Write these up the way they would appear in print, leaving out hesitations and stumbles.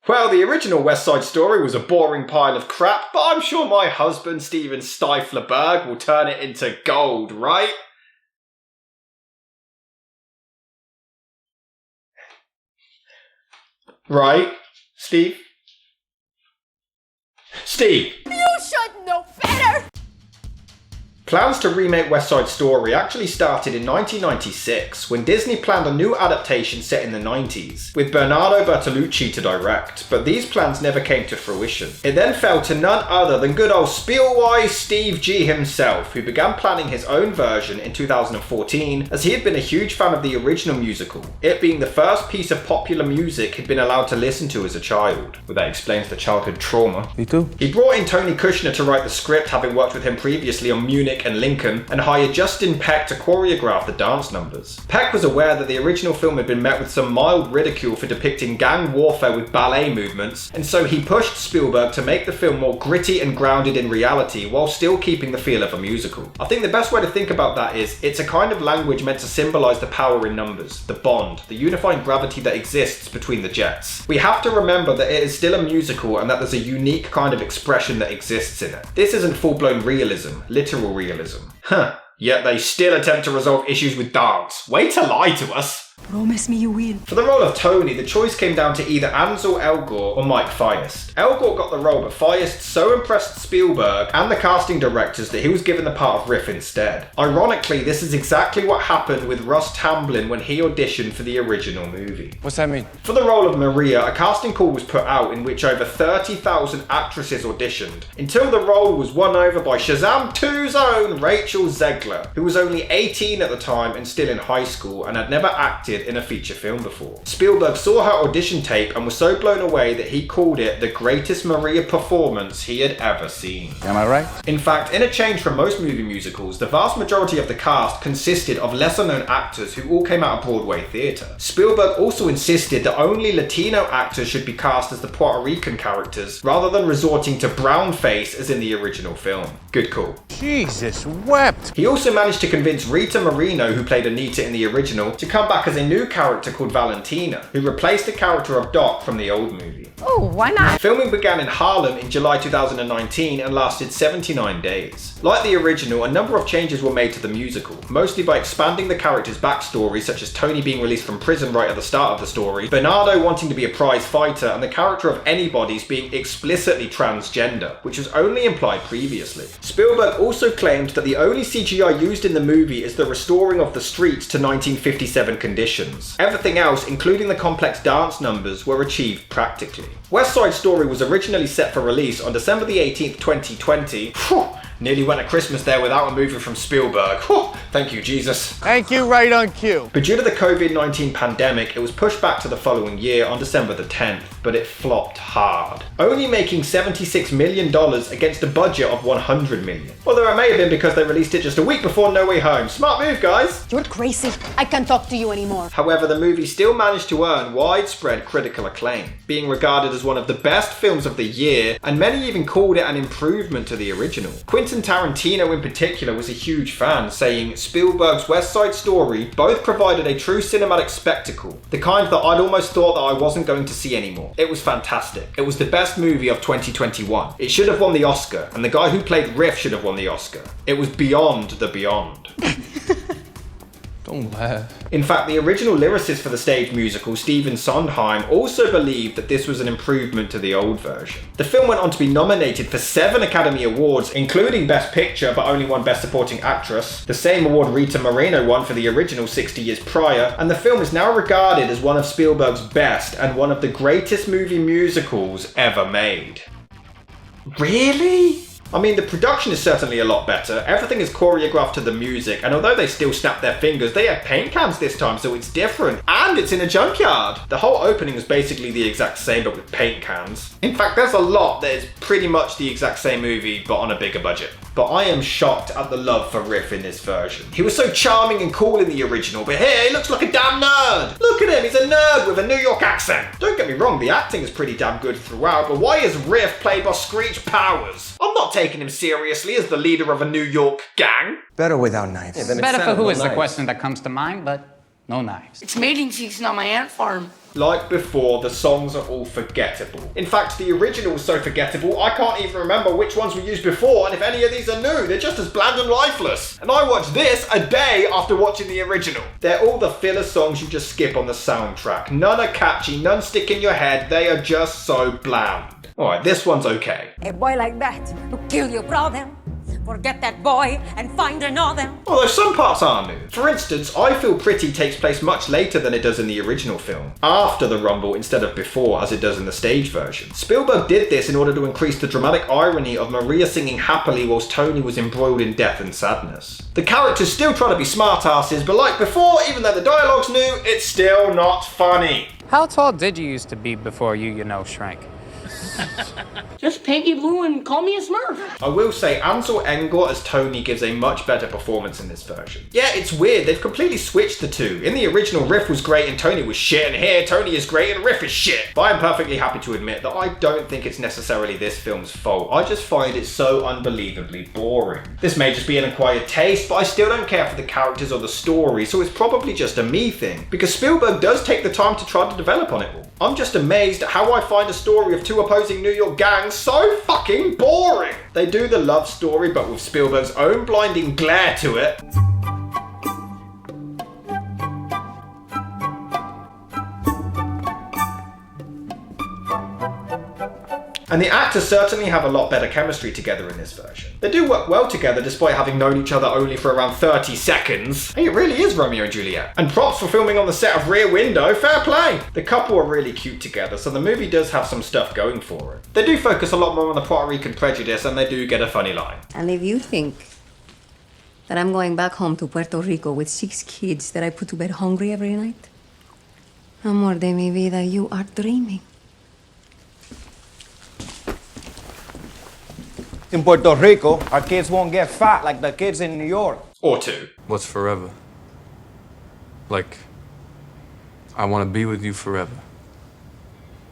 Well, the original West Side Story was a boring pile of crap, but I'm sure my husband, Steven Stiflerberg, will turn it into gold, right? Right, Steve? Steve! You should know better! Plans to remake West Side Story actually started in 1996 when Disney planned a new adaptation set in the 90s, with Bernardo Bertolucci to direct, but these plans never came to fruition. It then fell to none other than good old Spielwise Steve G himself, who began planning his own version in 2014 as he had been a huge fan of the original musical, it being the first piece of popular music he'd been allowed to listen to as a child. Well, that explains the childhood trauma. Me too. He brought in Tony Kushner to write the script, having worked with him previously on Munich and Lincoln, and hired Justin Peck to choreograph the dance numbers. Peck was aware that the original film had been met with some mild ridicule for depicting gang warfare with ballet movements, and so he pushed Spielberg to make the film more gritty and grounded in reality while still keeping the feel of a musical. I think the best way to think about that is, it's a kind of language meant to symbolise the power in numbers, the bond, the unifying gravity that exists between the jets. We have to remember that it is still a musical and that there's a unique kind of expression that exists in it. This isn't full-blown realism, literal realism. Huh. Yet they still attempt to resolve issues with dance. Way to lie to us! Promise me you will. For the role of Tony, the choice came down to either Ansel Elgort or Mike Feist. Elgort got the role, but Feist so impressed Spielberg and the casting directors that he was given the part of Riff instead. Ironically, this is exactly what happened with Russ Tamblyn when he auditioned for the original movie. What's that mean? For the role of Maria, a casting call was put out in which over 30,000 actresses auditioned, until the role was won over by Shazam 2's own Rachel Zegler, who was only 18 at the time and still in high school and had never acted in a feature film before. Spielberg saw her audition tape and was so blown away that he called it the greatest Maria performance he had ever seen. Am I right? In fact, in a change from most movie musicals, the vast majority of the cast consisted of lesser known actors who all came out of Broadway theatre. Spielberg also insisted that only Latino actors should be cast as the Puerto Rican characters, rather than resorting to brownface as in the original film. Good call. Jesus wept. He also managed to convince Rita Moreno, who played Anita in the original, to come back as a new character called Valentina, who replaced the character of Doc from the old movie. Oh, why not? Filming began in Harlem in July 2019 and lasted 79 days. Like the original, a number of changes were made to the musical, mostly by expanding the characters' backstories, such as Tony being released from prison right at the start of the story, Bernardo wanting to be a prize fighter, and the character of Anybody's being explicitly transgender, which was only implied previously. Spielberg also claimed that the only CGI used in the movie is the restoring of the streets to 1957 conditions. Everything else, including the complex dance numbers, were achieved practically. West Side Story was originally set for release on December the 18th, 2020. Nearly went a Christmas there without a movie from Spielberg. Thank you, Jesus. Thank you, right on cue. But due to the COVID-19 pandemic, it was pushed back to the following year on December the 10th, but it flopped hard, only making $76 million against a budget of $100 million. Although it may have been because they released it just a week before No Way Home. Smart move, guys! You're crazy. I can't talk to you anymore. However, the movie still managed to earn widespread critical acclaim, being regarded as one of the best films of the year, and many even called it an improvement to the original. Quentin Tarantino in particular was a huge fan, saying Spielberg's West Side Story both provided a true cinematic spectacle, the kind that I'd almost thought that I wasn't going to see anymore. It was fantastic. It was the best movie of 2021. It should have won the Oscar, and the guy who played Riff should have won the Oscar. It was beyond the beyond. Don't laugh. In fact, the original lyricist for the stage musical, Stephen Sondheim, also believed that this was an improvement to the old version. The film went on to be nominated for 7 Academy Awards, including Best Picture, but only won Best Supporting Actress, the same award Rita Moreno won for the original 60 years prior, and the film is now regarded as one of Spielberg's best and one of the greatest movie musicals ever made. Really? I mean, the production is certainly a lot better, everything is choreographed to the music, and although they still snap their fingers, they have paint cans this time, so it's different, and it's in a junkyard! The whole opening is basically the exact same, but with paint cans. In fact, there's a lot that is pretty much the exact same movie, but on a bigger budget. But I am shocked at the love for Riff in this version. He was so charming and cool in the original, but here he looks like a damn nerd! Look at him, he's a nerd with a New York accent! Don't get me wrong, the acting is pretty damn good throughout, but why is Riff played by Screech Powers? I'm not taking him seriously as the leader of a New York gang. Better without knives. Better for who is the question that comes to mind, but No knives. It's mating season on my ant farm. Like before, the songs are all forgettable. In fact, the original was so forgettable, I can't even remember which ones were used before and if any of these are new. They're just as bland and lifeless. And I watched this a day after watching the original. They're all the filler songs you just skip on the soundtrack. None are catchy, none stick in your head, they are just so bland. Alright, this one's okay. A boy like that will kill your brother. Forget that boy and find another. Although some parts are new. For instance, I Feel Pretty takes place much later than it does in the original film, after the rumble instead of before as it does in the stage version. Spielberg did this in order to increase the dramatic irony of Maria singing happily whilst Tony was embroiled in death and sadness. The characters still try to be smartasses, but like before, even though the dialogue's new, it's still not funny. How tall did you used to be before you shrank? Just pinky blue and call me a smurf. I will say Ansel Elgort as Tony gives a much better performance in this version. Yeah, it's weird, they've completely switched the two. In the original, Riff was great and Tony was shit, and here Tony is great and Riff is shit. But I'm perfectly happy to admit that I don't think it's necessarily this film's fault. I just find it so unbelievably boring. This may just be an acquired taste, but I still don't care for the characters or the story, so it's probably just a me thing. Because Spielberg does take the time to try to develop on it all. I'm just amazed at how I find a story of two opposing New York gangs so fucking boring. They do the love story, but with Spielberg's own blinding glare to it. And the actors certainly have a lot better chemistry together in this version. They do work well together despite having known each other only for around 30 seconds. Hey, it really is Romeo and Juliet. And props for filming on the set of Rear Window, fair play! The couple are really cute together, so the movie does have some stuff going for it. They do focus a lot more on the Puerto Rican prejudice, and they do get a funny line. And if you think that I'm going back home to Puerto Rico with 6 kids that I put to bed hungry every night, amor de mi vida, you are dreaming. In Puerto Rico, our kids won't get fat like the kids in New York. Or two. What's forever? Like, I want to be with you forever.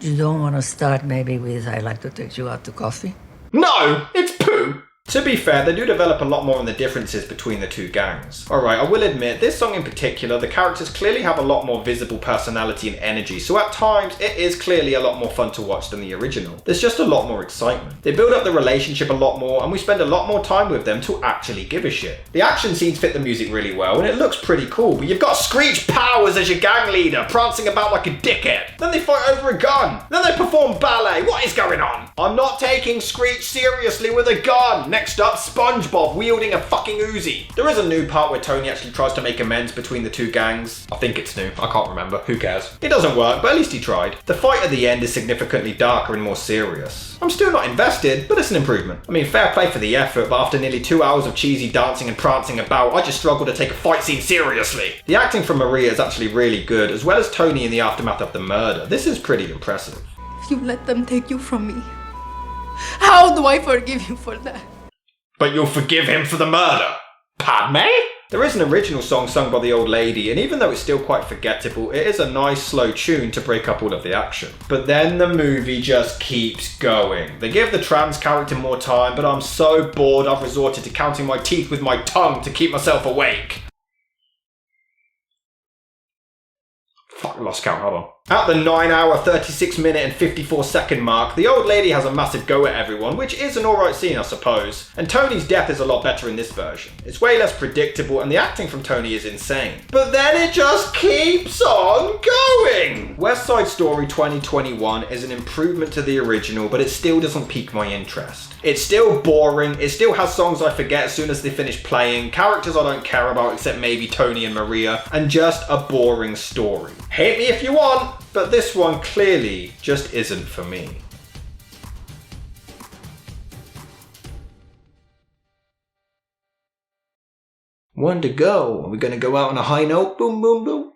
You don't want to start maybe with I'd like to take you out to coffee? No, it's poo! To be fair, they do develop a lot more on the differences between the two gangs. Alright, I will admit, this song in particular, the characters clearly have a lot more visible personality and energy, so at times it is clearly a lot more fun to watch than the original. There's just a lot more excitement. They build up the relationship a lot more, and we spend a lot more time with them to actually give a shit. The action scenes fit the music really well, and it looks pretty cool, but you've got Screech Powers as your gang leader, prancing about like a dickhead. Then they fight over a gun. Then they perform ballet. What is going on? I'm not taking Screech seriously with a gun. Next up, SpongeBob wielding a fucking Uzi. There is a new part where Tony actually tries to make amends between the two gangs. I think it's new, I can't remember, who cares? It doesn't work, but at least he tried. The fight at the end is significantly darker and more serious. I'm still not invested, but it's an improvement. I mean, fair play for the effort, but after nearly 2 hours of cheesy dancing and prancing about, I just struggle to take a fight scene seriously. The acting from Maria is actually really good, as well as Tony in the aftermath of the murder. This is pretty impressive. If you let them take you from me, how do I forgive you for that? But you'll forgive him for the murder. Padme? There is an original song sung by the old lady, and even though it's still quite forgettable, it is a nice slow tune to break up all of the action. But then the movie just keeps going. They give the trans character more time, but I'm so bored I've resorted to counting my teeth with my tongue to keep myself awake. Fuck, lost count, hold on. At the 9 hour, 36 minute and 54 second mark, the old lady has a massive go at everyone, which is an alright scene I suppose. And Tony's death is a lot better in this version. It's way less predictable and the acting from Tony is insane. But then it just keeps on going! West Side Story 2021 is an improvement to the original, but it still doesn't pique my interest. It's still boring, it still has songs I forget as soon as they finish playing, characters I don't care about except maybe Tony and Maria, and just a boring story. Hate me if you want, but this one clearly just isn't for me. One to go. Are we gonna go out on a high note? Boom, boom, boom.